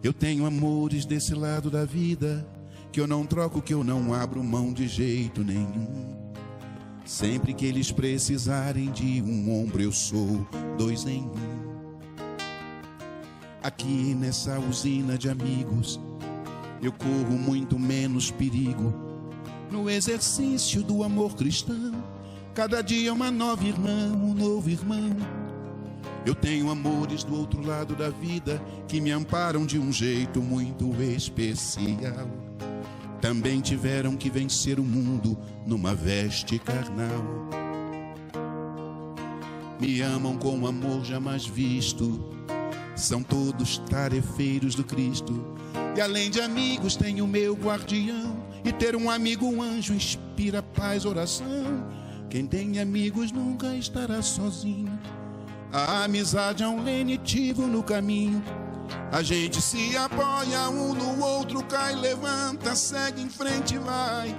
Eu tenho amores desse lado da vida, que eu não troco, que eu não abro mão de jeito nenhum. Sempre que eles precisarem de um ombro, eu sou dois em um. Aqui nessa usina de amigos, eu corro muito menos perigo. No exercício do amor cristão, cada dia é uma nova irmã, um novo irmão. Eu tenho amores do outro lado da vida, que me amparam de um jeito muito especial. Também tiveram que vencer o mundo numa veste carnal. Me amam com um amor jamais visto, são todos tarefeiros do Cristo. E além de amigos tenho meu guardião, e ter um amigo, um anjo, inspira paz, oração. Quem tem amigos nunca estará sozinho. A amizade é um lenitivo no caminho. A gente se apoia um no outro, cai, levanta, segue em frente e vai.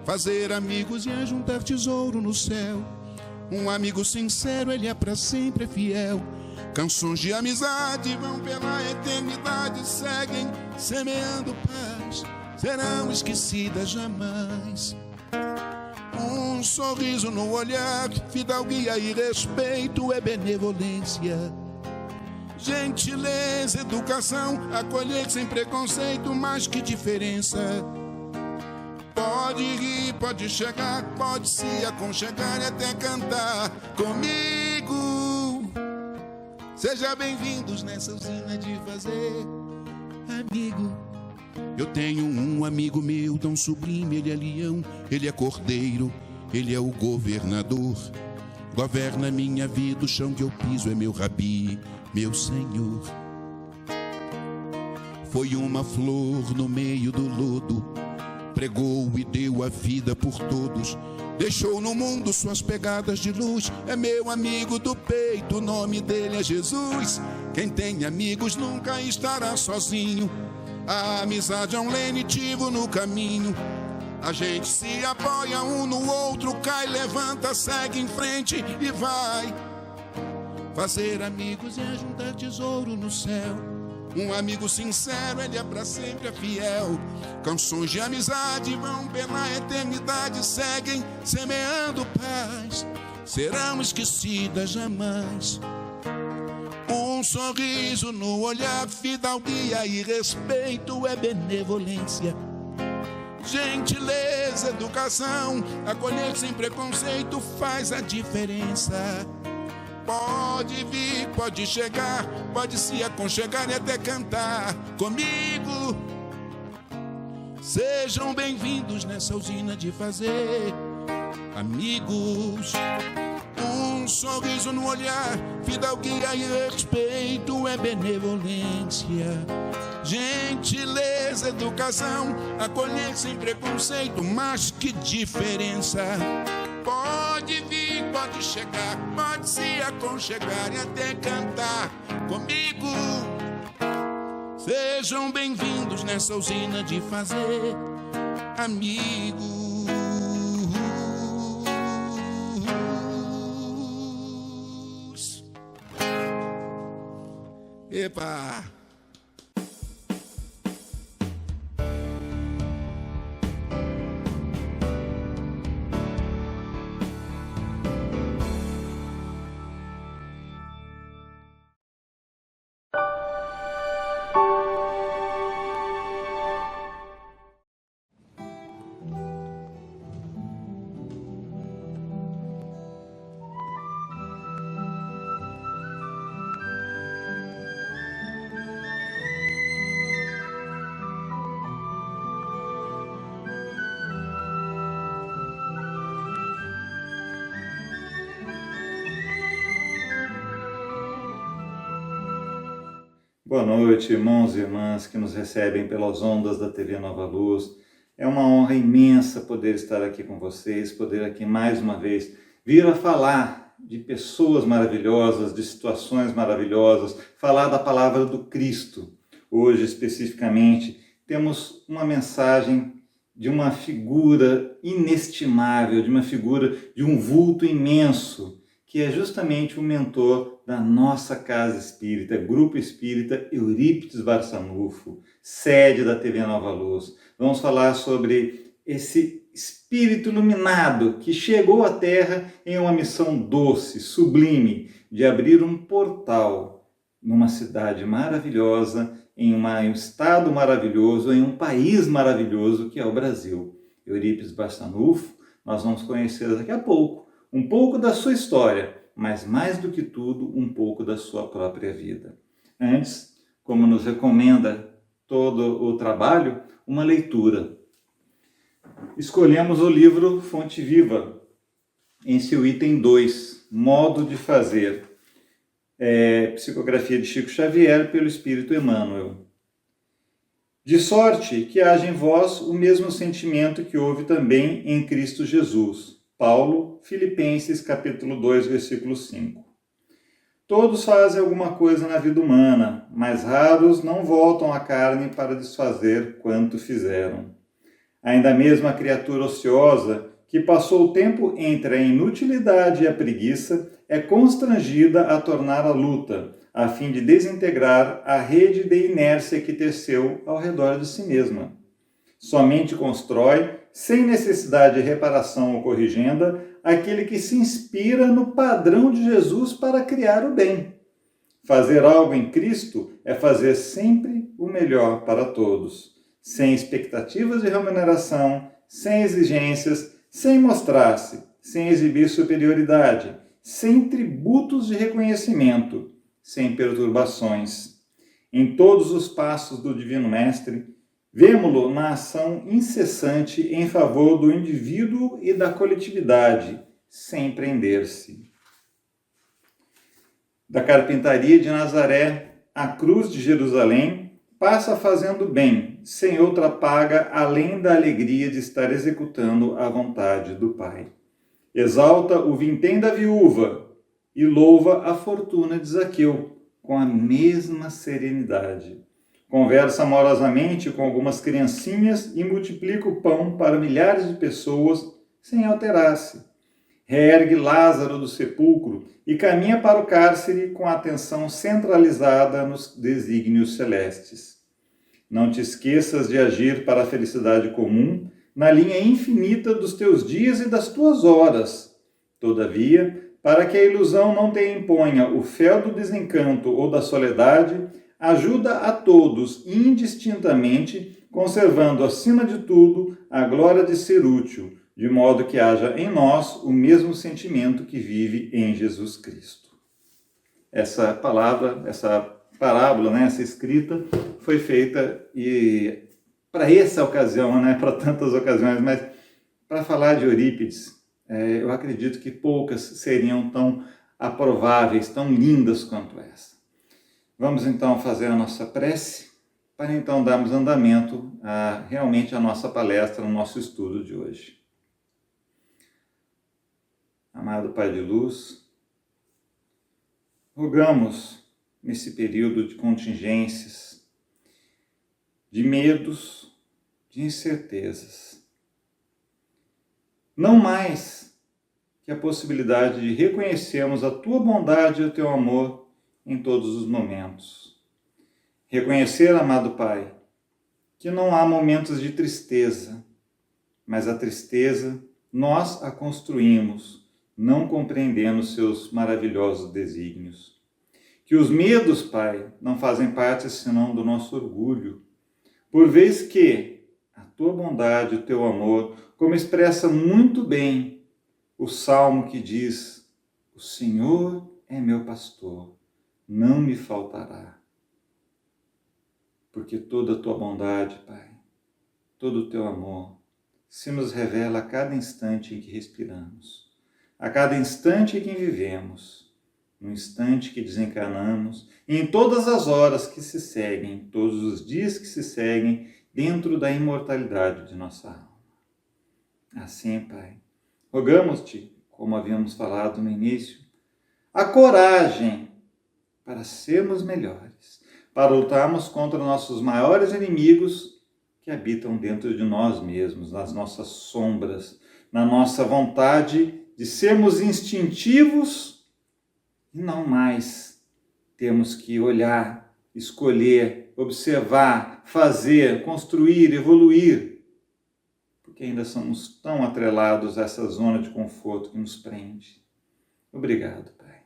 Fazer amigos e é juntar tesouro no céu. Um amigo sincero, ele é pra sempre, é fiel. Canções de amizade vão pela eternidade, seguem semeando paz, serão esquecidas jamais. Um sorriso no olhar, fidalguia e respeito é benevolência. Gentileza, educação, acolher sem preconceito, mas que diferença. Pode rir, pode chegar, pode se aconchegar e até cantar comigo. Seja bem-vindos nessa usina de fazer amigo. Eu tenho um amigo meu tão sublime, ele é leão, ele é cordeiro, ele é o governador. Governa minha vida, o chão que eu piso é meu rabi, meu Senhor. Foi uma flor no meio do lodo, pregou e deu a vida por todos. Deixou no mundo suas pegadas de luz, é meu amigo do peito, o nome dele é Jesus. Quem tem amigos nunca estará sozinho. A amizade é um lenitivo no caminho. A gente se apoia um no outro, cai, levanta, segue em frente e vai. Fazer amigos é juntar tesouro no céu. Um amigo sincero, ele é pra sempre, é fiel. Canções de amizade vão pela eternidade, seguem semeando paz, serão esquecidas jamais. Um sorriso no olhar, fidalguia e respeito é benevolência. Gentileza, educação, acolher sem preconceito faz a diferença. Pode vir, pode chegar, pode se aconchegar e até cantar comigo. Sejam bem-vindos nessa usina de fazer amigos. Um sorriso no olhar, fidalguia e respeito é benevolência. Gentileza, educação, acolher sem preconceito, mas que diferença. Pode vir, pode chegar, pode se aconchegar e até cantar comigo. Sejam bem-vindos nessa usina de fazer amigos. Epa! Boa noite, irmãos e irmãs que nos recebem pelas ondas da TV Nova Luz. É uma honra imensa poder estar aqui com vocês, poder aqui mais uma vez vir a falar de pessoas maravilhosas, de situações maravilhosas, falar da palavra do Cristo. Hoje, especificamente, temos uma mensagem de uma figura inestimável, de uma figura de um vulto imenso, que é justamente o mentor da nossa casa espírita, Grupo Espírita Eurípides Barçanufo, sede da TV Nova Luz. Vamos falar sobre esse espírito iluminado que chegou à Terra em uma missão doce, sublime, de abrir um portal numa cidade maravilhosa, em um estado maravilhoso, em um país maravilhoso que é o Brasil. Eurípides Barçanufo, nós vamos conhecer daqui a pouco um pouco da sua história, mas mais do que tudo, um pouco da sua própria vida. Antes, como nos recomenda todo o trabalho, uma leitura. Escolhemos o livro Fonte Viva, em seu item 2, Modo de Fazer, psicografia de Chico Xavier pelo Espírito Emmanuel. De sorte que haja em vós o mesmo sentimento que houve também em Cristo Jesus. Paulo, Filipenses, capítulo 2, versículo 5. Todos fazem alguma coisa na vida humana, mas raros não voltam à carne para desfazer quanto fizeram. Ainda mesmo a criatura ociosa, que passou o tempo entre a inutilidade e a preguiça, é constrangida a tornar a luta, a fim de desintegrar a rede de inércia que teceu ao redor de si mesma. Somente constrói, sem necessidade de reparação ou corrigenda, aquele que se inspira no padrão de Jesus para criar o bem. Fazer algo em Cristo é fazer sempre o melhor para todos, sem expectativas de remuneração, sem exigências, sem mostrar-se, sem exibir superioridade, sem tributos de reconhecimento, sem perturbações. Em todos os passos do Divino Mestre, vemo-lo na ação incessante em favor do indivíduo e da coletividade, sem prender-se. Da carpintaria de Nazaré à cruz de Jerusalém, passa fazendo bem, sem outra paga, além da alegria de estar executando a vontade do Pai. Exalta o vintém da viúva e louva a fortuna de Zaqueu, com a mesma serenidade. Conversa amorosamente com algumas criancinhas e multiplica o pão para milhares de pessoas sem alterar-se. Reergue Lázaro do sepulcro e caminha para o cárcere com a atenção centralizada nos desígnios celestes. Não te esqueças de agir para a felicidade comum na linha infinita dos teus dias e das tuas horas. Todavia, para que a ilusão não te imponha o fel do desencanto ou da soledade, ajuda a todos indistintamente, conservando acima de tudo a glória de ser útil, de modo que haja em nós o mesmo sentimento que vive em Jesus Cristo. Essa palavra, essa parábola, essa escrita foi feita para essa ocasião, para tantas ocasiões, mas para falar de Eurípides, eu acredito que poucas seriam tão aprováveis, tão lindas quanto essa. Vamos então fazer a nossa prece, para então darmos andamento realmente à nossa palestra, ao nosso estudo de hoje. Amado Pai de Luz, rogamos nesse período de contingências, de medos, de incertezas, não mais que a possibilidade de reconhecermos a Tua bondade e o Teu amor em todos os momentos. Reconhecer, amado Pai, que não há momentos de tristeza, mas a tristeza nós a construímos, não compreendendo seus maravilhosos desígnios. Que os medos, Pai, não fazem parte senão do nosso orgulho, por vez que a Tua bondade, o Teu amor, como expressa muito bem o Salmo que diz: o Senhor é meu pastor, não me faltará. Porque toda a Tua bondade, Pai, todo o Teu amor, se nos revela a cada instante em que respiramos, a cada instante em que vivemos, no instante que desencarnamos, e em todas as horas que se seguem, todos os dias que se seguem, dentro da imortalidade de nossa alma. Assim, Pai, rogamos-Te, como havíamos falado no início, a coragem para sermos melhores, para lutarmos contra nossos maiores inimigos que habitam dentro de nós mesmos, nas nossas sombras, na nossa vontade de sermos instintivos e não mais temos que olhar, escolher, observar, fazer, construir, evoluir, porque ainda somos tão atrelados a essa zona de conforto que nos prende. Obrigado, Pai.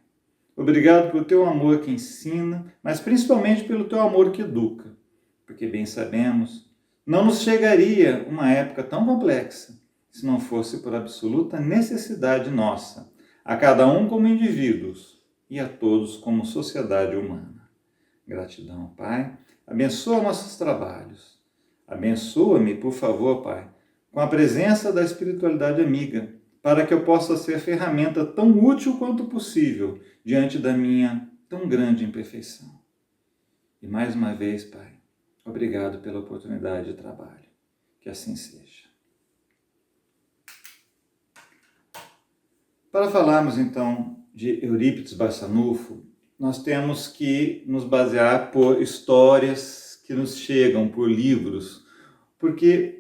Obrigado pelo teu amor que ensina, mas principalmente pelo teu amor que educa, porque bem sabemos, não nos chegaria uma época tão complexa se não fosse por absoluta necessidade nossa, a cada um como indivíduos e a todos como sociedade humana. Gratidão, Pai. Abençoa nossos trabalhos. Abençoa-me, por favor, Pai, com a presença da espiritualidade amiga, para que eu possa ser ferramenta tão útil quanto possível diante da minha tão grande imperfeição. E mais uma vez, Pai, obrigado pela oportunidade de trabalho. Que assim seja. Para falarmos então de Eurípides Barçanufo, nós temos que nos basear por histórias que nos chegam, por livros, porque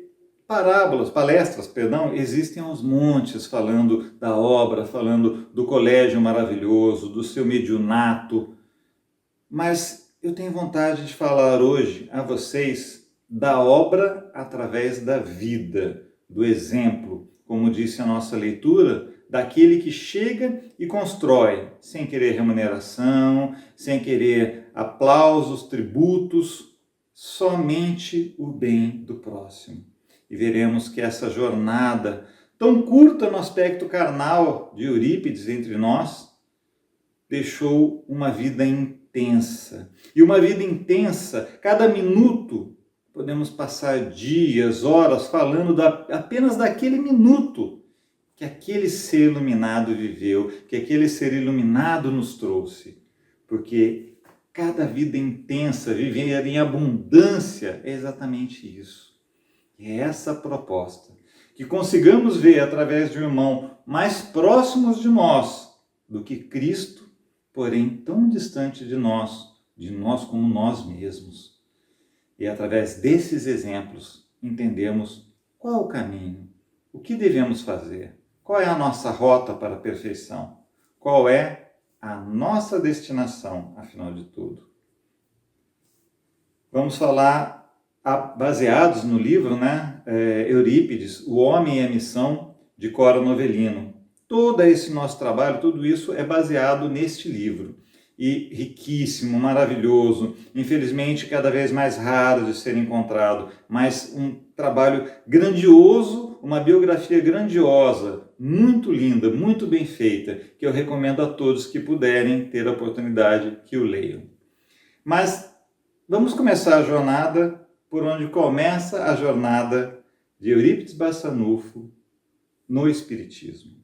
palestras, existem aos montes, falando da obra, falando do colégio maravilhoso, do seu mediunato, mas eu tenho vontade de falar hoje a vocês da obra através da vida, do exemplo, como disse a nossa leitura, daquele que chega e constrói, sem querer remuneração, sem querer aplausos, tributos, somente o bem do próximo. E veremos que essa jornada, tão curta no aspecto carnal de Eurípides entre nós, deixou uma vida intensa. E uma vida intensa, cada minuto, podemos passar dias, horas falando apenas daquele minuto que aquele ser iluminado viveu, que aquele ser iluminado nos trouxe. Porque cada vida intensa, viver em abundância, é exatamente isso. É essa a proposta. Que consigamos ver através de um irmão mais próximos de nós do que Cristo, porém tão distante de nós como nós mesmos. E através desses exemplos, entendemos qual o caminho, o que devemos fazer. Qual é a nossa rota para a perfeição? Qual é a nossa destinação, afinal de tudo? Vamos falar, baseados no livro, Eurípides, O Homem e a Missão, de Cora Novellino. Todo esse nosso trabalho, tudo isso é baseado neste livro. E riquíssimo, maravilhoso, infelizmente cada vez mais raro de ser encontrado, mas um trabalho grandioso, uma biografia grandiosa, muito linda, muito bem feita, que eu recomendo a todos que puderem ter a oportunidade que o leiam. Mas vamos começar a jornada por onde começa a jornada de Eurípides Barçanufo no Espiritismo.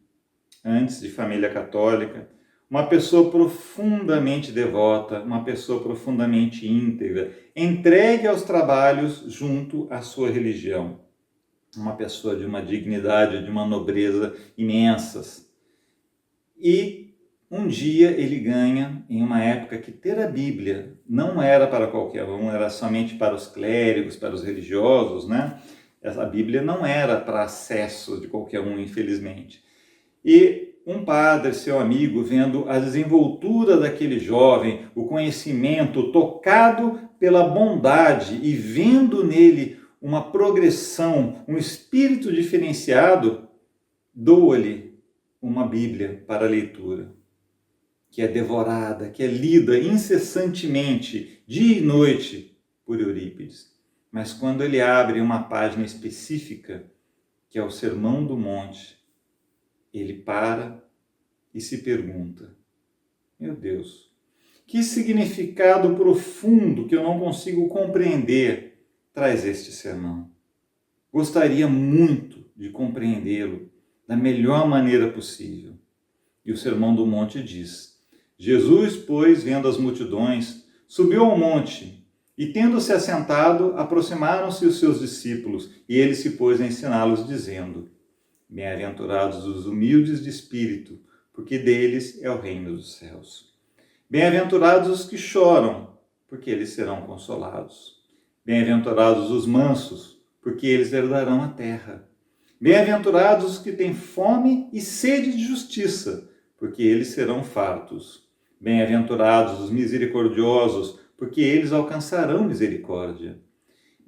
Antes de família católica, uma pessoa profundamente devota, uma pessoa profundamente íntegra, entregue aos trabalhos junto à sua religião. Uma pessoa de uma dignidade, de uma nobreza imensas. E um dia ele ganha, em uma época que ter a Bíblia não era para qualquer um, era somente para os clérigos, para os religiosos, né? A Bíblia não era para acesso de qualquer um, infelizmente. E um padre, seu amigo, vendo a desenvoltura daquele jovem, o conhecimento, tocado pela bondade e vendo nele uma progressão, um espírito diferenciado, doa-lhe uma Bíblia para leitura, que é devorada, que é lida incessantemente, dia e noite, por Eurípides. Mas quando ele abre uma página específica, que é o Sermão do Monte, ele para e se pergunta: meu Deus, que significado profundo que eu não consigo compreender traz este sermão? Gostaria muito de compreendê-lo da melhor maneira possível. E o Sermão do Monte diz: Jesus, pois, vendo as multidões, subiu ao monte e, tendo-se assentado, aproximaram-se os seus discípulos e ele se pôs a ensiná-los, dizendo: bem-aventurados os humildes de espírito, porque deles é o reino dos céus. Bem-aventurados os que choram, porque eles serão consolados. Bem-aventurados os mansos, porque eles herdarão a terra. Bem-aventurados os que têm fome e sede de justiça, porque eles serão fartos. Bem-aventurados os misericordiosos, porque eles alcançarão misericórdia.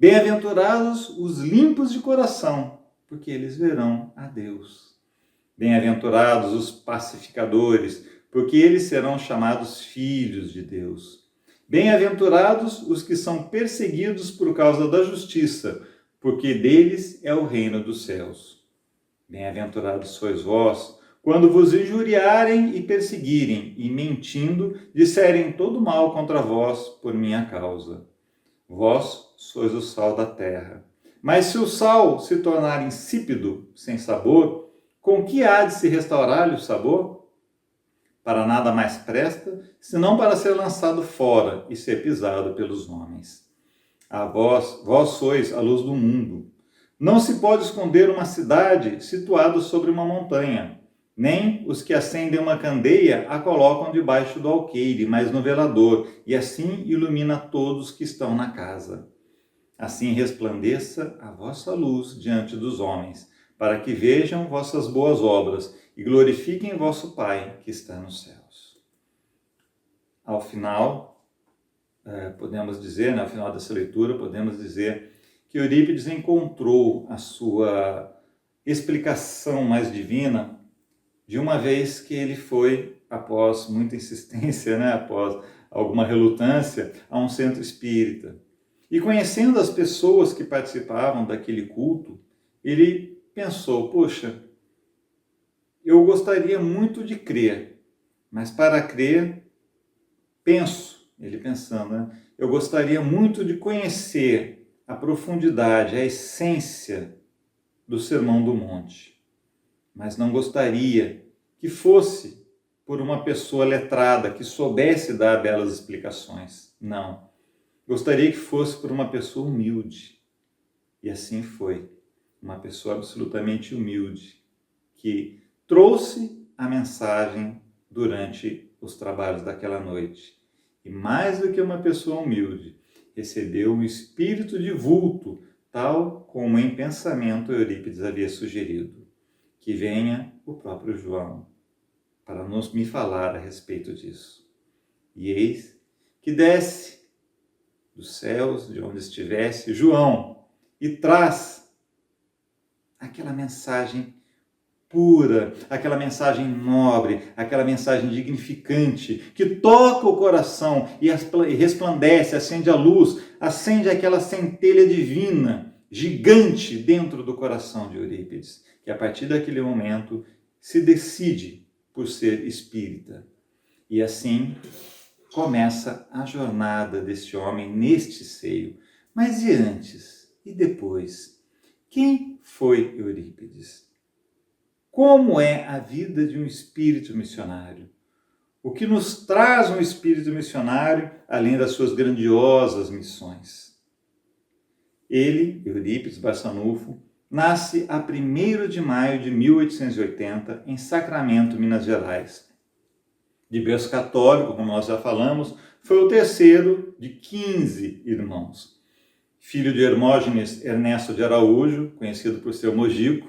Bem-aventurados os limpos de coração, porque eles verão a Deus. Bem-aventurados os pacificadores, porque eles serão chamados filhos de Deus. Bem-aventurados os que são perseguidos por causa da justiça, porque deles é o reino dos céus. Bem-aventurados sois vós, quando vos injuriarem e perseguirem, e mentindo, disserem todo mal contra vós por minha causa. Vós sois o sal da terra. Mas se o sal se tornar insípido, sem sabor, com que há de se restaurar-lhe o sabor? Para nada mais presta, senão para ser lançado fora e ser pisado pelos homens. A vós sois a luz do mundo. Não se pode esconder uma cidade situada sobre uma montanha, nem os que acendem uma candeia a colocam debaixo do alqueire, mas no velador, e assim ilumina todos que estão na casa. Assim resplandeça a vossa luz diante dos homens, para que vejam vossas boas obras e glorifiquem vosso Pai que está nos céus. Ao final, podemos dizer, ao final dessa leitura, podemos dizer que Eurípides encontrou a sua explicação mais divina de uma vez que ele foi, após muita insistência, após alguma relutância, a um centro espírita. E conhecendo as pessoas que participavam daquele culto, ele pensou, poxa, eu gostaria muito de crer, mas para crer, ele pensando, eu gostaria muito de conhecer a profundidade, a essência do Sermão do Monte, mas não gostaria que fosse por uma pessoa letrada, que soubesse dar belas explicações. Não. Gostaria que fosse por uma pessoa humilde. E assim foi. Uma pessoa absolutamente humilde, que trouxe a mensagem durante os trabalhos daquela noite. E mais do que uma pessoa humilde, recebeu um espírito de vulto, tal como em pensamento Eurípides havia sugerido. Que venha o próprio João para me falar a respeito disso. E eis que desce dos céus, de onde estivesse, João, e traz aquela mensagem pura, aquela mensagem nobre, aquela mensagem dignificante, que toca o coração e resplandece, acende a luz, acende aquela centelha divina, gigante dentro do coração de Eurípides, que a partir daquele momento se decide por ser espírita. E assim começa a jornada deste homem neste seio. Mas e antes? E depois? Quem foi Eurípides? Como é a vida de um espírito missionário? O que nos traz um espírito missionário, além das suas grandiosas missões? Ele, Eurípides Barçanufo, nasce a 1º de maio de 1880, em Sacramento, Minas Gerais. De berço católico, como nós já falamos, foi o terceiro de 15 irmãos. Filho de Hermógenes Ernesto de Araújo, conhecido por seu Mojico,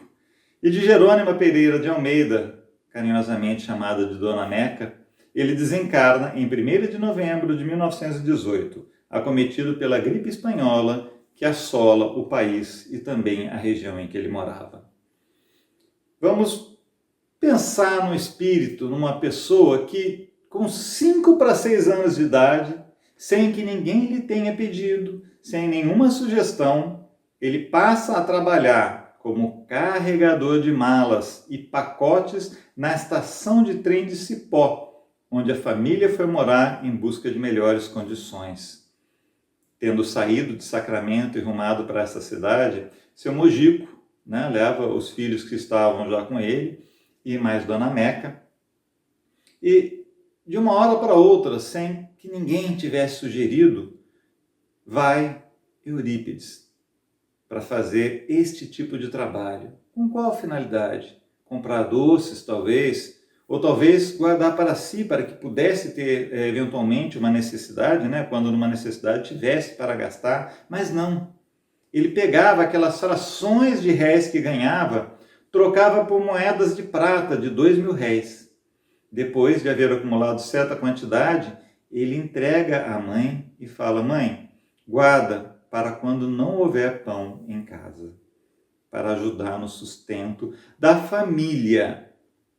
e de Jerônima Pereira de Almeida, carinhosamente chamada de Dona Meca, ele desencarna em 1º de novembro de 1918, acometido pela gripe espanhola que assola o país e também a região em que ele morava. Vamos pensar no espírito, numa pessoa que, com 5 para 6 anos de idade, sem que ninguém lhe tenha pedido, sem nenhuma sugestão, ele passa a trabalhar como carregador de malas e pacotes na estação de trem de Cipó, onde a família foi morar em busca de melhores condições. Tendo saído de Sacramento e rumado para essa cidade, seu Mojico, leva os filhos que estavam já com ele e mais Dona Meca. E de uma hora para outra, sem que ninguém tivesse sugerido, vai Eurípides para fazer este tipo de trabalho. Com qual finalidade? Comprar doces, talvez, ou talvez guardar para si, para que pudesse ter eventualmente uma necessidade, quando numa necessidade tivesse para gastar, mas não. Ele pegava aquelas frações de réis que ganhava, trocava por moedas de prata de 2.000 réis. depois de haver acumulado certa quantidade, ele entrega à mãe e fala: mãe, guarda para quando não houver pão em casa, para ajudar no sustento da família,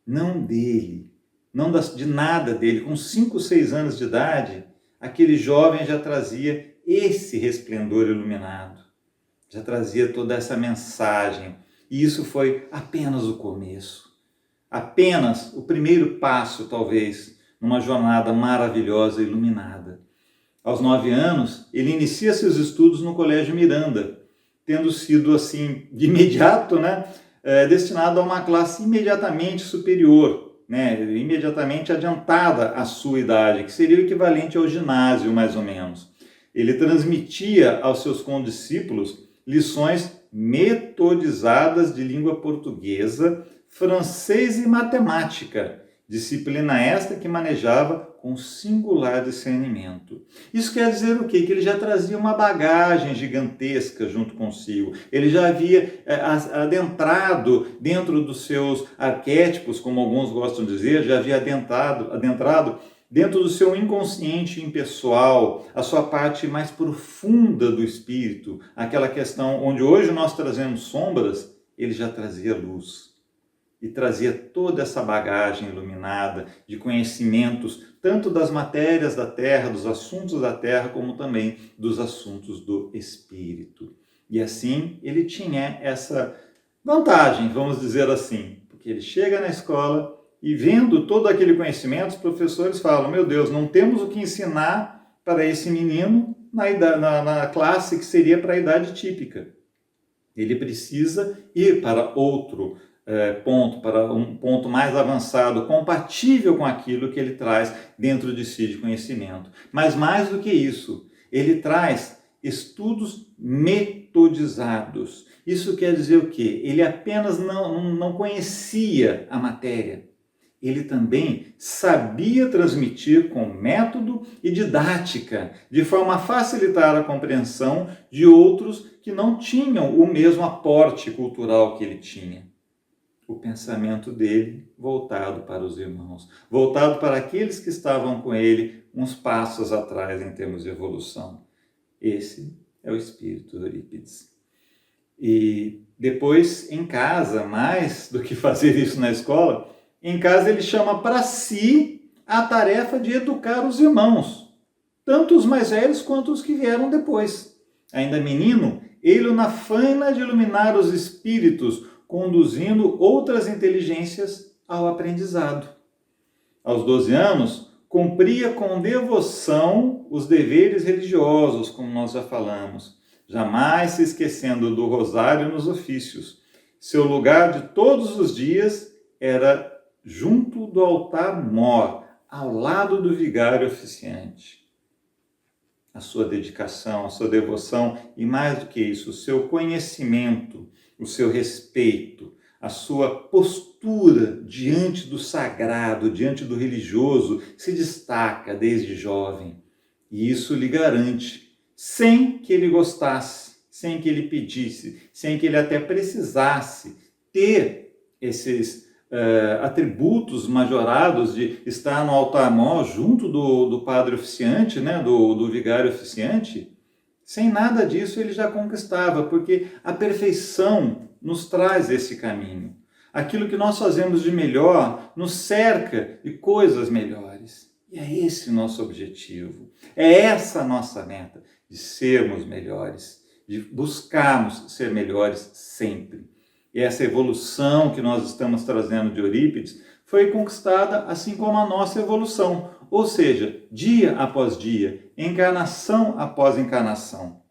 não dele, não de nada dele. Com 5, 6 anos de idade, aquele jovem já trazia esse resplendor iluminado, já trazia toda essa mensagem. E isso foi apenas o começo, apenas o primeiro passo, talvez, numa jornada maravilhosa e iluminada. Aos 9 anos, ele inicia seus estudos no Colégio Miranda, tendo sido, assim, de imediato, destinado a uma classe imediatamente superior, imediatamente adiantada à sua idade, que seria o equivalente ao ginásio, mais ou menos. Ele transmitia aos seus condiscípulos lições metodizadas de língua portuguesa, francês e matemática, disciplina esta que manejava com singular discernimento. Isso quer dizer o quê? Que ele já trazia uma bagagem gigantesca junto consigo. Ele já havia adentrado dentro dos seus arquétipos, como alguns gostam de dizer, já havia adentrado dentro do seu inconsciente impessoal, a sua parte mais profunda do espírito, aquela questão onde hoje nós trazemos sombras, ele já trazia luz. E trazia toda essa bagagem iluminada de conhecimentos, tanto das matérias da Terra, dos assuntos da Terra, como também dos assuntos do Espírito. E assim, ele tinha essa vantagem, vamos dizer assim, porque ele chega na escola e vendo todo aquele conhecimento, os professores falam: meu Deus, não temos o que ensinar para esse menino na classe que seria para a idade típica. Ele precisa ir para outro ponto, para um ponto mais avançado, compatível com aquilo que ele traz dentro de si de conhecimento. Mas mais do que isso, ele traz estudos metodizados. Isso quer dizer o quê? Ele apenas não conhecia a matéria. Ele também sabia transmitir com método e didática, de forma a facilitar a compreensão de outros que não tinham o mesmo aporte cultural que ele tinha. O pensamento dele voltado para os irmãos, voltado para aqueles que estavam com ele uns passos atrás em termos de evolução. Esse é o espírito de Eurípides. E depois, em casa, mais do que fazer isso na escola, em casa ele chama para si a tarefa de educar os irmãos, tanto os mais velhos quanto os que vieram depois. Ainda menino, ele na faina de iluminar os espíritos, conduzindo outras inteligências ao aprendizado. Aos 12 anos, cumpria com devoção os deveres religiosos, como nós já falamos, jamais se esquecendo do rosário nos ofícios. Seu lugar de todos os dias era junto do altar-mor, ao lado do vigário oficiante. A sua dedicação, a sua devoção e, mais do que isso, o seu conhecimento, o seu respeito, a sua postura diante do sagrado, diante do religioso, se destaca desde jovem. E isso lhe garante, sem que ele gostasse, sem que ele pedisse, sem que ele até precisasse ter esses atributos majorados de estar no altar-mor junto do padre oficiante, do vigário oficiante. Sem nada disso ele já conquistava, porque a perfeição nos traz esse caminho. Aquilo que nós fazemos de melhor nos cerca de coisas melhores. E é esse o nosso objetivo. É essa a nossa meta, de sermos melhores, de buscarmos ser melhores sempre. E essa evolução que nós estamos trazendo de Eurípides foi conquistada assim como a nossa evolução. Ou seja, dia após dia, encarnação após encarnação.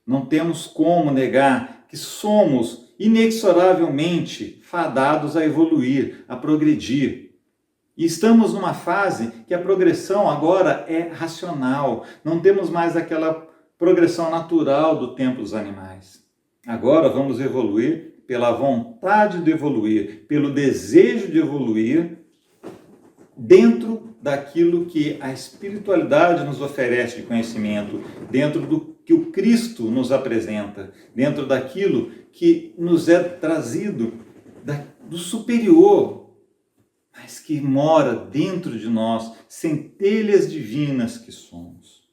Não temos como negar que somos inexoravelmente fadados a evoluir, a progredir. E estamos numa fase que a progressão agora é racional. Não temos mais aquela progressão natural do tempo dos animais. Agora vamos evoluir pela vontade de evoluir, pelo desejo de evoluir, dentro daquilo que a espiritualidade nos oferece de conhecimento, dentro do que o Cristo nos apresenta, dentro daquilo que nos é trazido do superior, mas que mora dentro de nós, centelhas divinas que somos.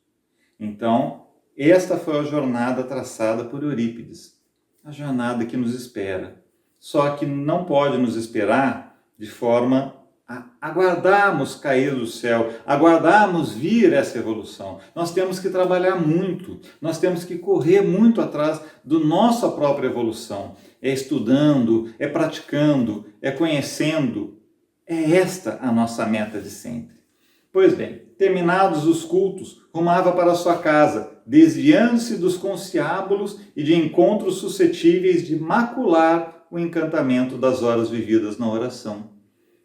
Então, esta foi a jornada traçada por Eurípides, a jornada que nos espera. Só que não pode nos esperar de forma a aguardarmos cair do céu, aguardarmos vir essa evolução. Nós temos que trabalhar muito, nós temos que correr muito atrás da nossa própria evolução. É estudando, é praticando, é conhecendo. É esta a nossa meta de sempre. Pois bem, terminados os cultos, rumava para sua casa, desviando-se dos conciliábulos e de encontros suscetíveis de macular o encantamento das horas vividas na oração.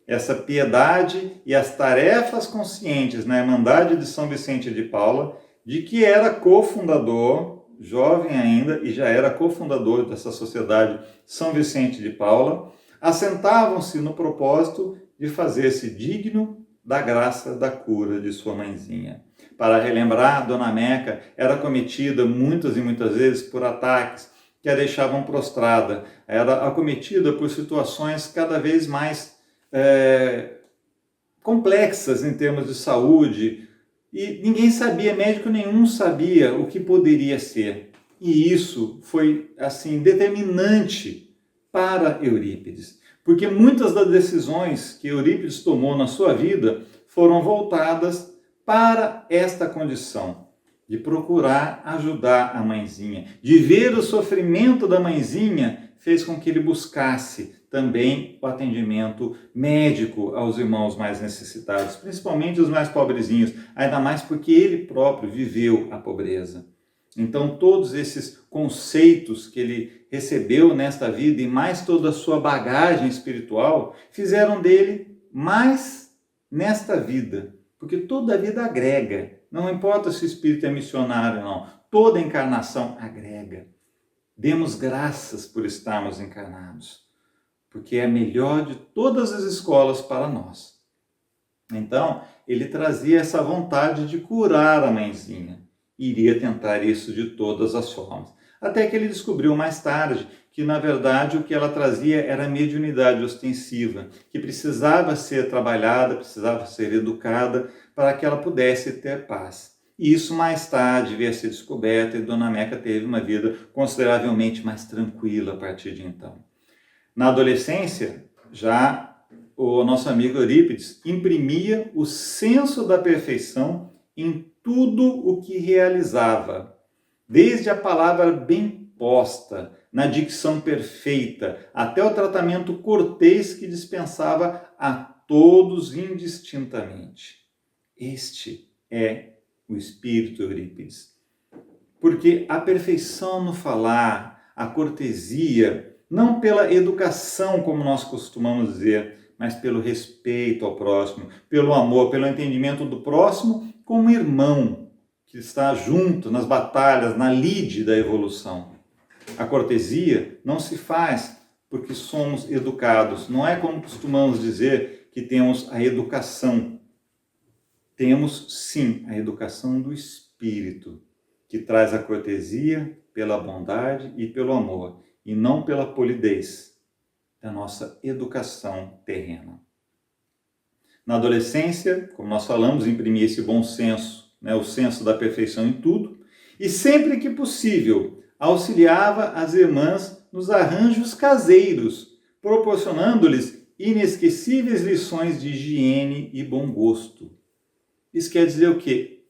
Essa piedade e as tarefas conscientes na Irmandade de São Vicente de Paula, de que era cofundador, jovem ainda, e já era cofundador dessa sociedade São Vicente de Paula, assentavam-se no propósito de fazer-se digno da graça da cura de sua mãezinha. Para relembrar, Dona Meca era acometida muitas e muitas vezes por ataques que a deixavam prostrada, era acometida por situações cada vez mais complexas em termos de saúde, e ninguém sabia, médico nenhum sabia o que poderia ser. E isso foi, assim, determinante para Eurípides, porque muitas das decisões que Eurípides tomou na sua vida foram voltadas para esta condição, de procurar ajudar a mãezinha, de ver o sofrimento da mãezinha, fez com que ele buscasse também o atendimento médico aos irmãos mais necessitados, principalmente os mais pobrezinhos, ainda mais porque ele próprio viveu a pobreza. Então, todos esses conceitos que ele recebeu nesta vida e mais toda a sua bagagem espiritual fizeram dele mais nesta vida, porque toda a vida agrega, não importa se o espírito é missionário ou não, toda encarnação agrega. Demos graças por estarmos encarnados, porque é a melhor de todas as escolas para nós. Então, ele trazia essa vontade de curar a mãezinha. Iria tentar isso de todas as formas. Até que ele descobriu mais tarde que, na verdade, o que ela trazia era mediunidade ostensiva, que precisava ser trabalhada, precisava ser educada para que ela pudesse ter paz. E isso mais tarde veio a ser descoberto e Dona Meca teve uma vida consideravelmente mais tranquila a partir de então. Na adolescência, já o nosso amigo Eurípides imprimia o senso da perfeição em tudo o que realizava, desde a palavra bem posta, na dicção perfeita, até o tratamento cortês que dispensava a todos indistintamente. Este é o espírito Eurípides. Porque a perfeição no falar, a cortesia, não pela educação, como nós costumamos dizer, mas pelo respeito ao próximo, pelo amor, pelo entendimento do próximo como irmão que está junto nas batalhas, na lide da evolução. A cortesia não se faz porque somos educados. Não é como costumamos dizer que temos a educação. Temos, sim, a educação do espírito, que traz a cortesia pela bondade e pelo amor, e não pela polidez da nossa educação terrena. Na adolescência, como nós falamos, imprimia esse bom senso, o senso da perfeição em tudo, e sempre que possível auxiliava as irmãs nos arranjos caseiros, proporcionando-lhes inesquecíveis lições de higiene e bom gosto. Isso quer dizer o quê?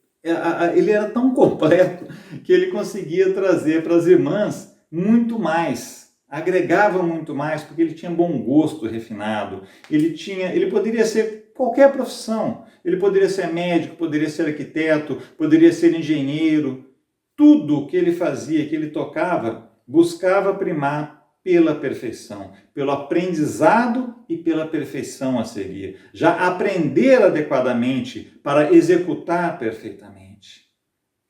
Ele era tão completo que ele conseguia trazer para as irmãs muito mais, agregava muito mais, porque ele tinha bom gosto refinado, ele poderia ser qualquer profissão, ele poderia ser médico, poderia ser arquiteto, poderia ser engenheiro. Tudo que ele fazia, que ele tocava, buscava primar pela perfeição, pelo aprendizado e pela perfeição a seguir. Já aprender adequadamente para executar perfeitamente.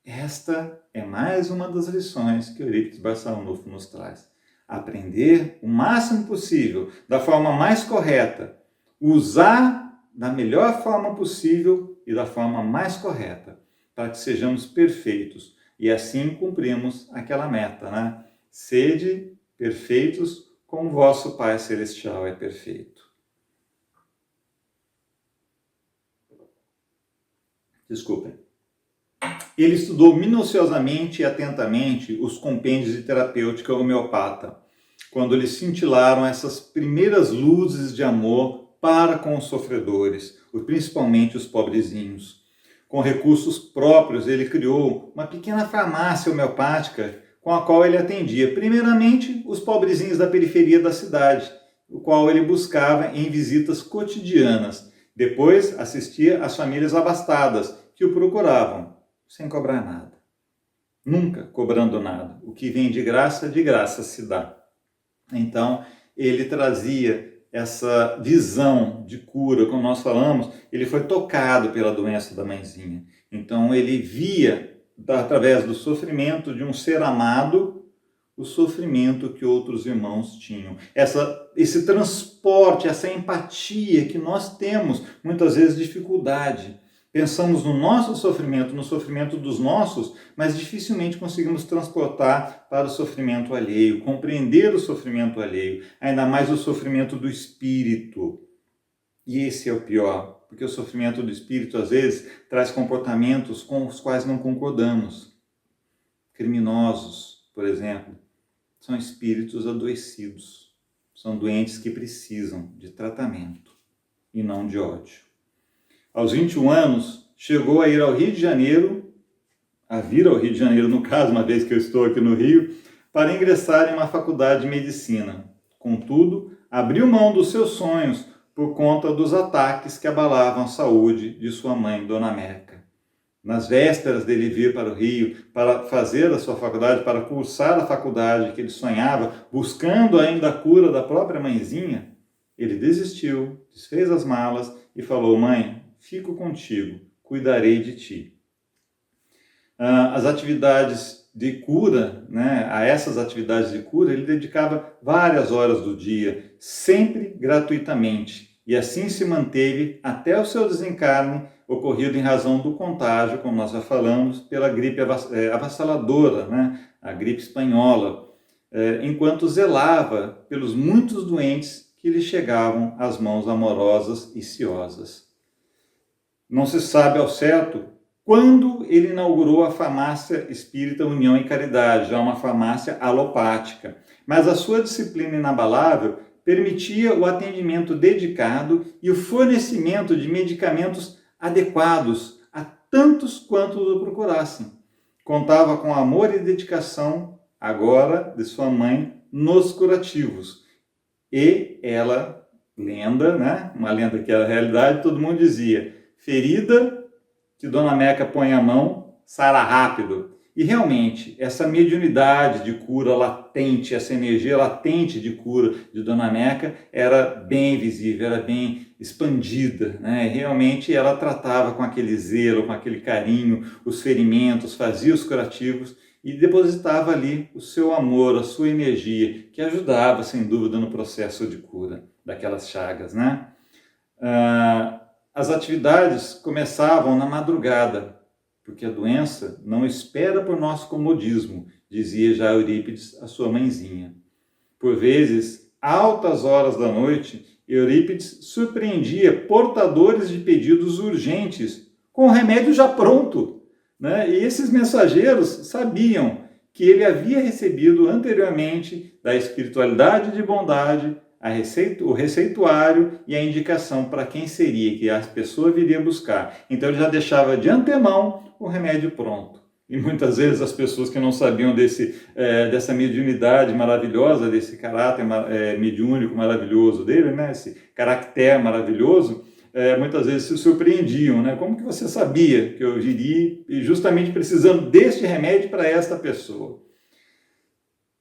Esta é mais uma das lições que Eurípides Barçanufo nos traz. Aprender o máximo possível, da forma mais correta, usar da melhor forma possível e da forma mais correta, para que sejamos perfeitos. E assim cumprimos aquela meta, Sede perfeitos como vosso Pai Celestial é perfeito. Desculpem. Ele estudou minuciosamente e atentamente os compêndios de terapêutica homeopata, quando lhe cintilaram essas primeiras luzes de amor para com os sofredores, principalmente os pobrezinhos. Com recursos próprios, ele criou uma pequena farmácia homeopática com a qual ele atendia, primeiramente, os pobrezinhos da periferia da cidade, o qual ele buscava em visitas cotidianas. Depois, assistia às famílias abastadas, que o procuravam, sem cobrar nada. Nunca cobrando nada. O que vem de graça se dá. Então, ele trazia essa visão de cura, como nós falamos, ele foi tocado pela doença da mãezinha. Então, ele via, através do sofrimento de um ser amado, o sofrimento que outros irmãos tinham. Esse transporte, essa empatia que nós temos, muitas vezes dificuldade. Pensamos no nosso sofrimento, no sofrimento dos nossos, mas dificilmente conseguimos transportar para o sofrimento alheio, compreender o sofrimento alheio, ainda mais o sofrimento do espírito. E esse é o pior, porque o sofrimento do espírito, às vezes, traz comportamentos com os quais não concordamos. Criminosos, por exemplo, são espíritos adoecidos, são doentes que precisam de tratamento e não de ódio. Aos 21 anos, chegou a ir ao Rio de Janeiro, no caso, uma vez que eu estou aqui no Rio, para ingressar em uma faculdade de medicina. Contudo, abriu mão dos seus sonhos por conta dos ataques que abalavam a saúde de sua mãe, Dona Meca. Nas vésperas dele vir para o Rio, para fazer a sua faculdade, para cursar a faculdade que ele sonhava, buscando ainda a cura da própria mãezinha, ele desistiu, desfez as malas e falou: mãe, fico contigo, cuidarei de ti. As atividades de cura, a essas atividades de cura, ele dedicava várias horas do dia, sempre gratuitamente. E assim se manteve até o seu desencarne, ocorrido em razão do contágio, como nós já falamos, pela gripe avassaladora, a gripe espanhola, enquanto zelava pelos muitos doentes que lhe chegavam às mãos amorosas e ciosas. Não se sabe ao certo quando ele inaugurou a farmácia espírita União e Caridade, já uma farmácia alopática, mas a sua disciplina inabalável permitia o atendimento dedicado e o fornecimento de medicamentos adequados a tantos quantos o procurassem. Contava com amor e dedicação, agora, de sua mãe, nos curativos. E ela, uma lenda que era a realidade, todo mundo dizia: ferida que Dona Meca põe a mão, sara rápido. E realmente, essa mediunidade de cura latente, essa energia latente de cura de Dona Meca era bem visível, era bem expandida. Realmente ela tratava com aquele zelo, com aquele carinho, os ferimentos, fazia os curativos e depositava ali o seu amor, a sua energia, que ajudava, sem dúvida, no processo de cura daquelas chagas. As atividades começavam na madrugada, porque a doença não espera por nosso comodismo, dizia já Eurípides à sua mãezinha. Por vezes, altas horas da noite, Eurípides surpreendia portadores de pedidos urgentes, com o remédio já pronto. E esses mensageiros sabiam que ele havia recebido anteriormente da espiritualidade de bondade o receituário e a indicação para quem seria, que a pessoa viria buscar. Então ele já deixava de antemão o remédio pronto. E muitas vezes as pessoas que não sabiam dessa mediunidade maravilhosa, desse caráter mediúnico maravilhoso dele, esse caractere maravilhoso, muitas vezes se surpreendiam. Como que você sabia que eu viria justamente precisando deste remédio para esta pessoa?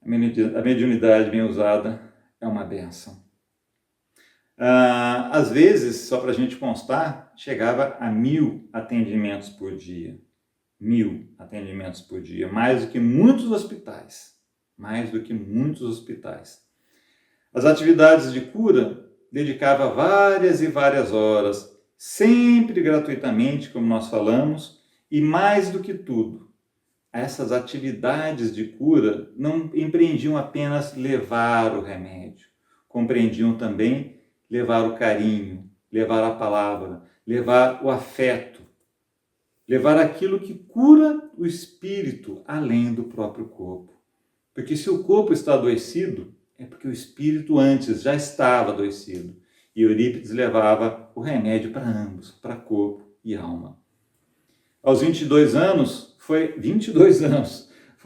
A mediunidade bem usada é uma bênção. Às vezes, só para a gente constar, chegava a 1000 atendimentos por dia. 1000 atendimentos por dia, mais do que muitos hospitais. As atividades de cura dedicava várias e várias horas, sempre gratuitamente, como nós falamos, e mais do que tudo, essas atividades de cura não empreendiam apenas levar o remédio, compreendiam também levar o carinho, levar a palavra, levar o afeto. levar aquilo que cura o espírito além do próprio corpo. Porque se o corpo está adoecido, é porque o espírito antes já estava adoecido. E Eurípides levava o remédio para ambos, para corpo e alma. Aos 22 anos, foi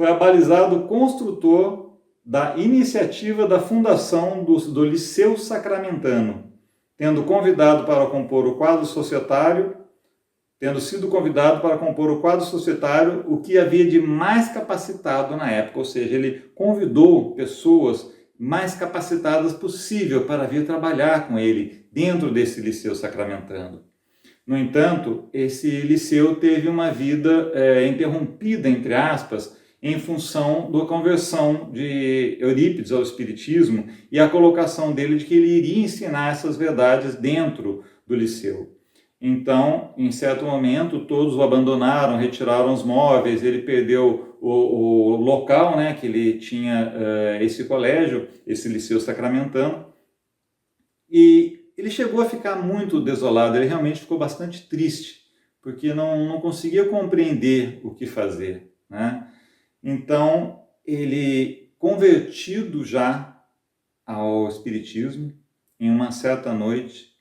abalizado construtor da iniciativa da fundação do Liceu Sacramentano, tendo sido convidado para compor o quadro societário, o que havia de mais capacitado na época, ou seja, ele convidou pessoas mais capacitadas possível para vir trabalhar com ele dentro desse Liceu Sacramentano. No entanto, esse liceu teve uma vida interrompida, entre aspas, em função da conversão de Eurípides ao Espiritismo e a colocação dele de que ele iria ensinar essas verdades dentro do liceu. Então, em certo momento, todos o abandonaram, retiraram os móveis, ele perdeu o local, né, que ele tinha esse colégio, esse Liceu Sacramentano, e ele chegou a ficar muito desolado, ele realmente ficou bastante triste, porque não conseguia compreender o que fazer, né? Então, ele, convertido já ao Espiritismo, em uma certa noite,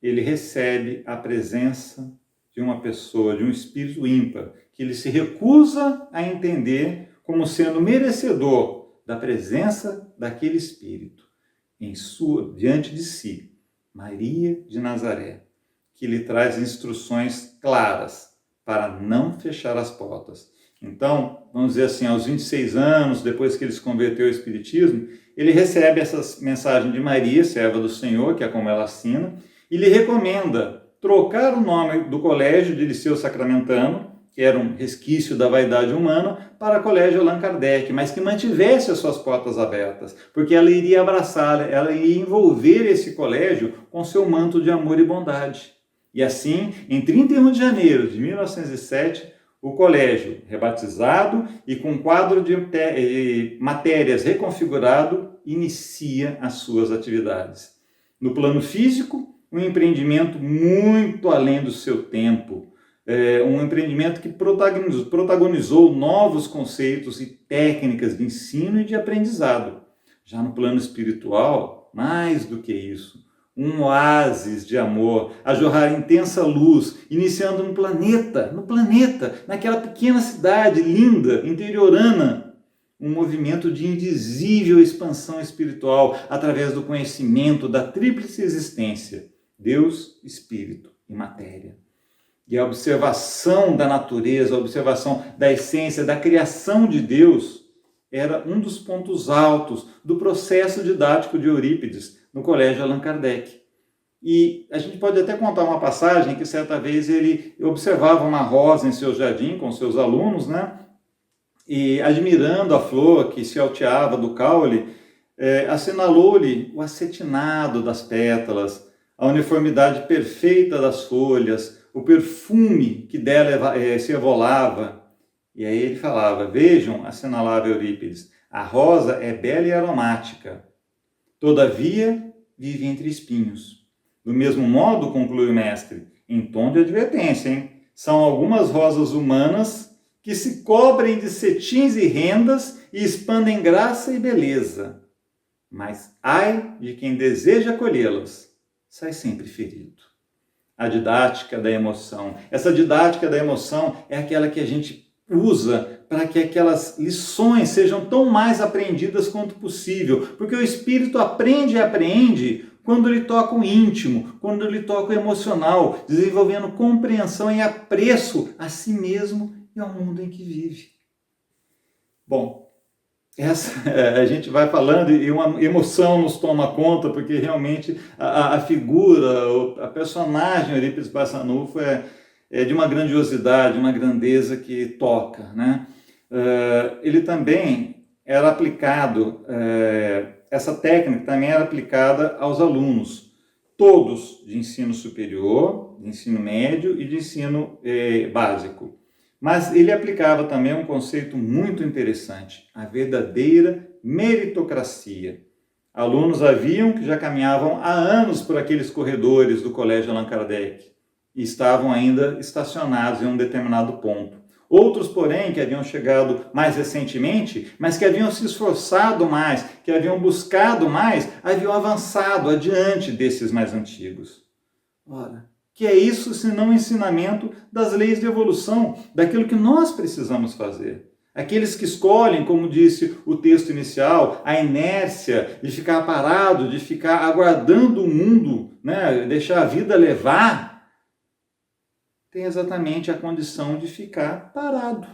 ele recebe a presença de uma pessoa, de um espírito ímpar, que ele se recusa a entender como sendo merecedor da presença daquele espírito diante de si, Maria de Nazaré, que lhe traz instruções claras para não fechar as portas. Então, vamos dizer assim, aos 26 anos, depois que ele se converteu ao Espiritismo, ele recebe essa mensagem de Maria, serva do Senhor, que é como ela assina, e lhe recomenda trocar o nome do colégio de Liceu Sacramentano, que era um resquício da vaidade humana, para Colégio Allan Kardec, mas que mantivesse as suas portas abertas, porque ela iria abraçar, ela iria envolver esse colégio com seu manto de amor e bondade. E assim, em 31 de janeiro de 1907, o colégio, rebatizado e com quadro de matérias reconfigurado, inicia as suas atividades. No plano físico, um empreendimento muito além do seu tempo, um empreendimento que protagonizou novos conceitos e técnicas de ensino e de aprendizado. Já no plano espiritual, mais do que isso, um oásis de amor, a jorrar intensa luz, iniciando no planeta, naquela pequena cidade linda, interiorana, um movimento de indizível expansão espiritual através do conhecimento da tríplice existência, Deus, Espírito e Matéria. E a observação da natureza, a observação da essência, da criação de Deus, era um dos pontos altos do processo didático de Eurípides no Colégio Allan Kardec. E a gente pode até contar uma passagem que certa vez ele observava uma rosa em seu jardim com seus alunos, né? E admirando a flor que se alteava do caule, assinalou-lhe o acetinado das pétalas, a uniformidade perfeita das folhas, o perfume que dela se evolava. E aí ele falava: vejam, assinalava Eurípides, a rosa é bela e aromática, todavia vive entre espinhos. Do mesmo modo, conclui o mestre, em tom de advertência, hein? São algumas rosas humanas que se cobrem de cetins e rendas e expandem graça e beleza. Mas ai de quem deseja colhê-las, sai sempre ferido. A didática da emoção. Essa didática da emoção é aquela que a gente usa para que aquelas lições sejam tão mais aprendidas quanto possível, porque o espírito aprende e apreende quando ele toca o íntimo, quando ele toca o emocional, desenvolvendo compreensão e apreço a si mesmo e ao mundo em que vive. Bom, a gente vai falando e uma emoção nos toma conta, porque realmente a figura, a personagem Eurípides Barçanufo é de uma grandiosidade, uma grandeza que toca, né? Ele também era aplicado, essa técnica também era aplicada aos alunos, todos de ensino superior, de ensino médio e de ensino básico. Mas ele aplicava também um conceito muito interessante, a verdadeira meritocracia. Alunos haviam que já caminhavam há anos por aqueles corredores do Colégio Allan Kardec, e estavam ainda estacionados em um determinado ponto. Outros, porém, que haviam chegado mais recentemente, mas que haviam se esforçado mais, que haviam buscado mais, haviam avançado adiante desses mais antigos. Ora, que é isso senão o ensinamento das leis de evolução, daquilo que nós precisamos fazer? Aqueles que escolhem, como disse o texto inicial, a inércia de ficar parado, de ficar aguardando o mundo, né, deixar a vida levar, tem exatamente a condição de ficar parado.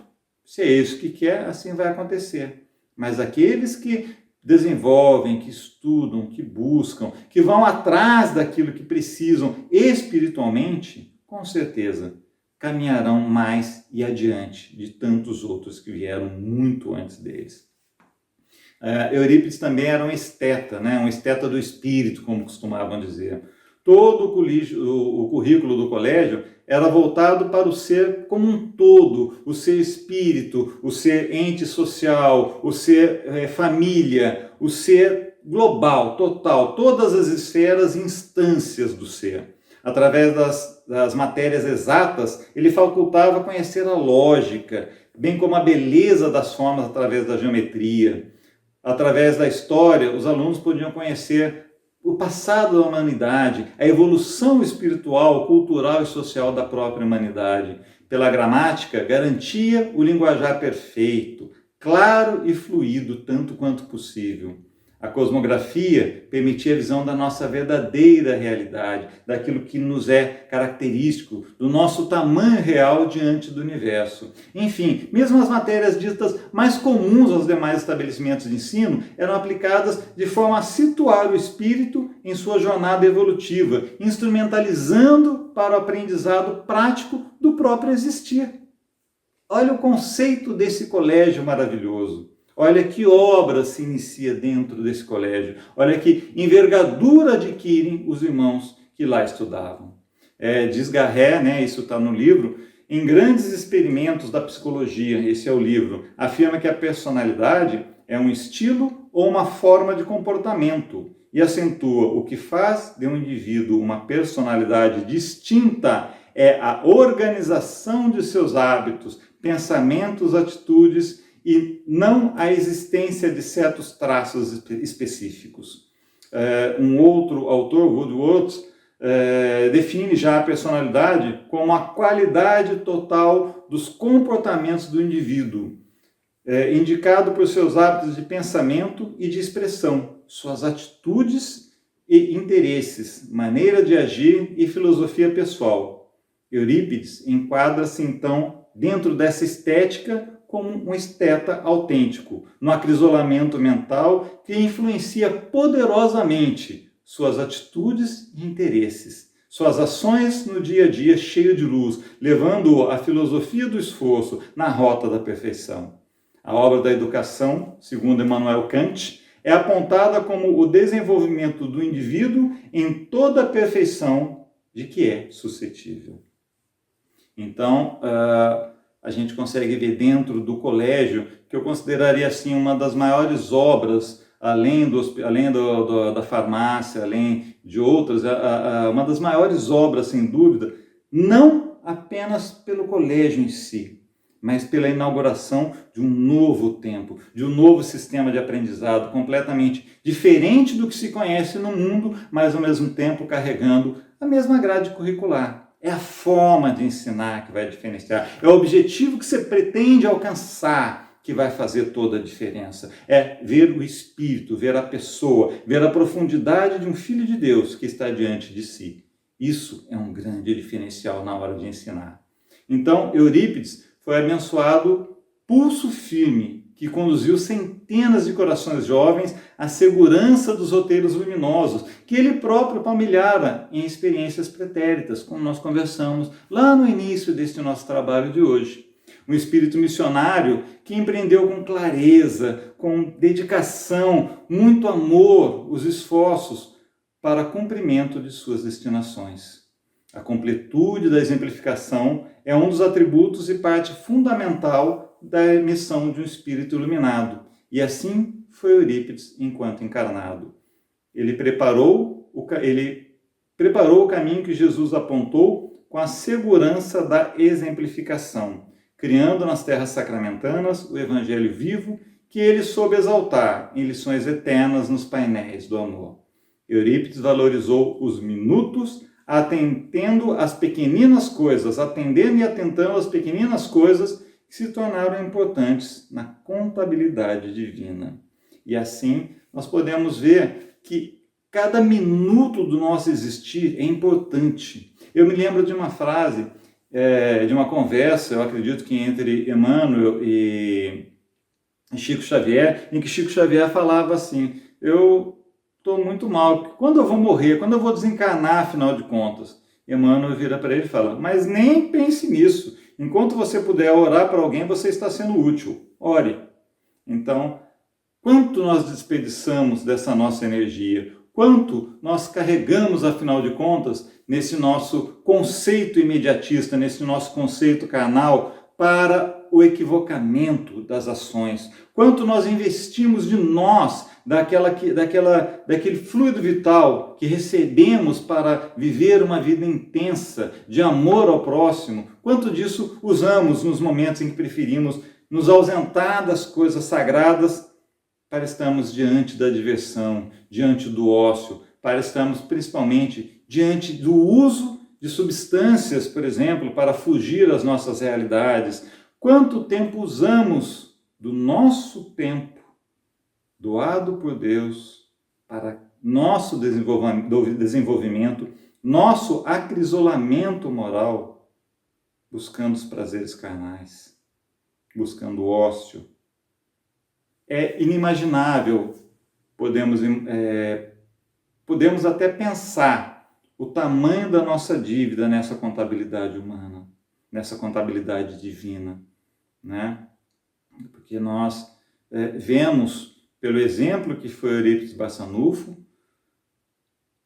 Se é isso que quer, assim vai acontecer. Mas aqueles que desenvolvem, que estudam, que buscam, que vão atrás daquilo que precisam espiritualmente, com certeza caminharão mais e adiante de tantos outros que vieram muito antes deles. Eurípides também era um esteta, né? Um esteta do espírito, como costumavam dizer. Todo o currículo do colégio era voltado para o ser como um todo, o ser espírito, o ser ente social, o ser família, o ser global, total, todas as esferas e instâncias do ser. Através das matérias exatas, ele facultava conhecer a lógica, bem como a beleza das formas através da geometria. Através da história, os alunos podiam conhecer o passado da humanidade, a evolução espiritual, cultural e social da própria humanidade. Pela gramática, garantia o linguajar perfeito, claro e fluido tanto quanto possível. A cosmografia permitia a visão da nossa verdadeira realidade, daquilo que nos é característico, do nosso tamanho real diante do universo. Enfim, mesmo as matérias ditas mais comuns aos demais estabelecimentos de ensino eram aplicadas de forma a situar o espírito em sua jornada evolutiva, instrumentalizando para o aprendizado prático do próprio existir. Olha o conceito desse colégio maravilhoso. Olha que obra se inicia dentro desse colégio. Olha que envergadura adquirem os irmãos que lá estudavam. Diz Garré, né, isso está no livro, em Grandes Experimentos da Psicologia, esse é o livro, afirma que a personalidade é um estilo ou uma forma de comportamento e acentua o que faz de um indivíduo uma personalidade distinta é a organização de seus hábitos, pensamentos, atitudes e não a existência de certos traços específicos. Um outro autor, Woodworth, define já a personalidade como a qualidade total dos comportamentos do indivíduo, indicado por seus hábitos de pensamento e de expressão, suas atitudes e interesses, maneira de agir e filosofia pessoal. Eurípides enquadra-se, então, dentro dessa estética como um esteta autêntico, no acrisolamento mental que influencia poderosamente suas atitudes e interesses, suas ações no dia a dia cheio de luz, levando-o à filosofia do esforço na rota da perfeição. A obra da educação, segundo Immanuel Kant, é apontada como o desenvolvimento do indivíduo em toda a perfeição de que é suscetível. Então, a gente consegue ver dentro do colégio, que eu consideraria assim uma das maiores obras, além da farmácia, além de outras, uma das maiores obras, sem dúvida, não apenas pelo colégio em si, mas pela inauguração de um novo tempo, de um novo sistema de aprendizado completamente diferente do que se conhece no mundo, mas ao mesmo tempo carregando a mesma grade curricular. É a forma de ensinar que vai diferenciar, é o objetivo que você pretende alcançar que vai fazer toda a diferença. É ver o espírito, ver a pessoa, ver a profundidade de um filho de Deus que está diante de si. Isso é um grande diferencial na hora de ensinar. Então, Eurípides foi abençoado pulso firme, que conduziu centenas de corações jovens à segurança dos roteiros luminosos, que ele próprio palmilhara em experiências pretéritas, como nós conversamos lá no início deste nosso trabalho de hoje. Um espírito missionário que empreendeu com clareza, com dedicação, muito amor, os esforços para cumprimento de suas destinações. A completude da exemplificação é um dos atributos e parte fundamental da missão de um espírito iluminado. E assim foi Eurípides enquanto encarnado. Ele preparou o caminho que Jesus apontou com a segurança da exemplificação, criando nas terras sacramentanas o evangelho vivo que ele soube exaltar em lições eternas nos painéis do amor. Eurípides valorizou os minutos, atendendo e atentando às pequeninas coisas que se tornaram importantes na contabilidade divina. E assim, nós podemos ver que cada minuto do nosso existir é importante. Eu me lembro de uma frase, de uma conversa, eu acredito que entre Emmanuel e Chico Xavier, em que Chico Xavier falava assim: eu estou muito mal, quando eu vou morrer, quando eu vou desencarnar, afinal de contas? Emmanuel vira para ele e fala: mas nem pense nisso, enquanto você puder orar para alguém, você está sendo útil, ore. Então, quanto nós desperdiçamos dessa nossa energia? Quanto nós carregamos, afinal de contas, nesse nosso conceito imediatista, nesse nosso conceito carnal, para o equivocamento das ações? Quanto nós investimos de nós, daquele fluido vital que recebemos para viver uma vida intensa de amor ao próximo? Quanto disso usamos nos momentos em que preferimos nos ausentar das coisas sagradas para estarmos diante da diversão, diante do ócio, para estarmos principalmente diante do uso de substâncias, por exemplo, para fugir às nossas realidades? Quanto tempo usamos do nosso tempo doado por Deus para nosso desenvolvimento, nosso acrisolamento moral, buscando os prazeres carnais, buscando o ócio? É inimaginável, podemos até pensar o tamanho da nossa dívida nessa contabilidade humana, nessa contabilidade divina, né? Porque nós vemos, pelo exemplo que foi Eurípides Barçanufo,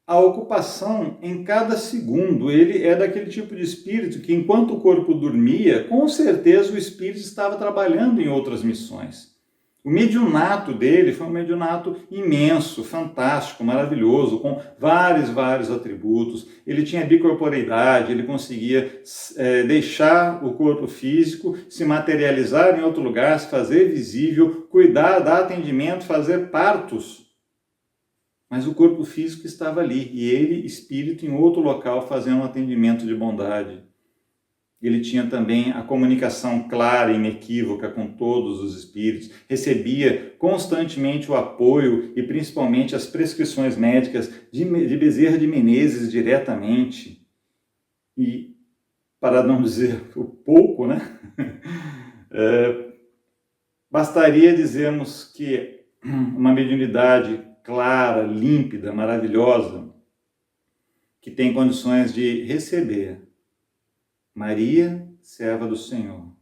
a ocupação em cada segundo. Ele é daquele tipo de espírito que, enquanto o corpo dormia, com certeza o espírito estava trabalhando em outras missões. O mediunato dele foi um mediunato imenso, fantástico, maravilhoso, com vários atributos. Ele tinha bicorporeidade, ele conseguia deixar o corpo físico se materializar em outro lugar, se fazer visível, cuidar, dar atendimento, fazer partos. Mas o corpo físico estava ali, e ele, espírito, em outro local, fazendo um atendimento de bondade. Ele tinha também a comunicação clara e inequívoca com todos os espíritos, recebia constantemente o apoio e principalmente as prescrições médicas de Bezerra de Menezes diretamente. E, para não dizer o pouco, né? Bastaria dizermos que uma mediunidade clara, límpida, maravilhosa, que tem condições de receber Maria, serva do Senhor,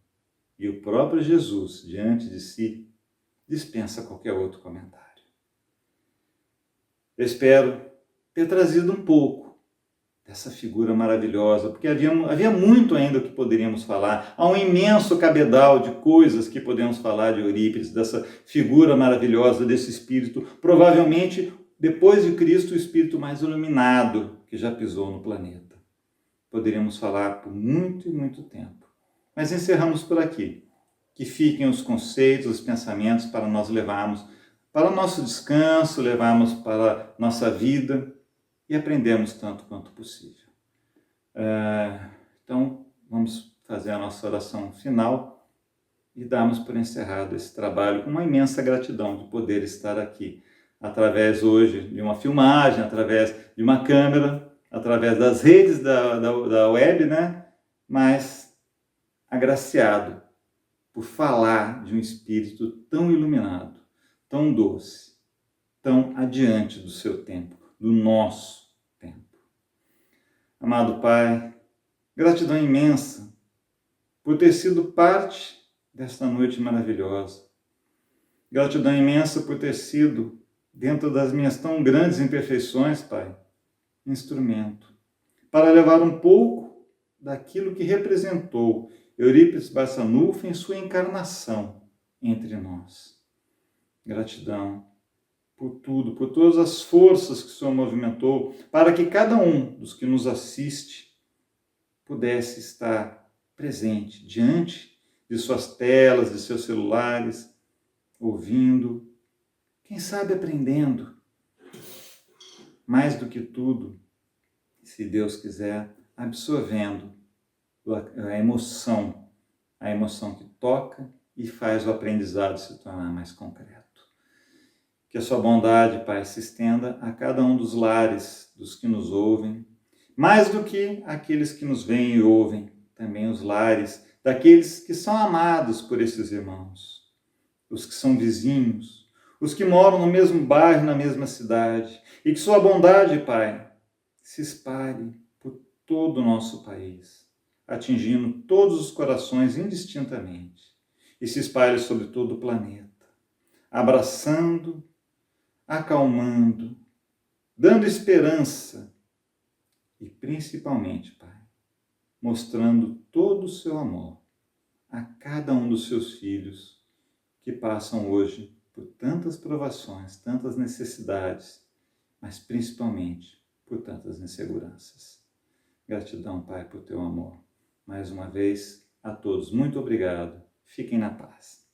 e o próprio Jesus diante de si, dispensa qualquer outro comentário. Eu espero ter trazido um pouco dessa figura maravilhosa, porque havia muito ainda que poderíamos falar. Há um imenso cabedal de coisas que podemos falar de Eurípides, dessa figura maravilhosa, desse espírito, provavelmente, depois de Cristo, o espírito mais iluminado que já pisou no planeta. Poderíamos falar por muito e muito tempo. Mas encerramos por aqui. Que fiquem os conceitos, os pensamentos para nós levarmos para o nosso descanso, levarmos para a nossa vida e aprendermos tanto quanto possível. Então, vamos fazer a nossa oração final e darmos por encerrado esse trabalho com uma imensa gratidão de poder estar aqui, através hoje de uma filmagem, através de uma câmera, através das redes da web, né? Mas agraciado por falar de um espírito tão iluminado, tão doce, tão adiante do seu tempo, do nosso tempo. Amado Pai, gratidão imensa por ter sido parte desta noite maravilhosa. Gratidão imensa por ter sido, dentro das minhas tão grandes imperfeições, Pai, instrumento para levar um pouco daquilo que representou Eurípides Barçanufo em sua encarnação entre nós. Gratidão por tudo, por todas as forças que o Senhor movimentou, para que cada um dos que nos assiste pudesse estar presente diante de suas telas, de seus celulares, ouvindo, quem sabe aprendendo, mais do que tudo, se Deus quiser, absorvendo a emoção que toca e faz o aprendizado se tornar mais concreto. Que a sua bondade, Pai, se estenda a cada um dos lares dos que nos ouvem, mais do que aqueles que nos veem e ouvem, também os lares daqueles que são amados por esses irmãos, os que são vizinhos, os que moram no mesmo bairro, na mesma cidade, e que sua bondade, Pai, se espalhe por todo o nosso país, atingindo todos os corações indistintamente, e se espalhe sobre todo o planeta, abraçando, acalmando, dando esperança e, principalmente, Pai, mostrando todo o seu amor a cada um dos seus filhos que passam hoje por tantas provações, tantas necessidades, mas principalmente por tantas inseguranças. Gratidão, Pai, por teu amor. Mais uma vez, a todos, muito obrigado. Fiquem na paz.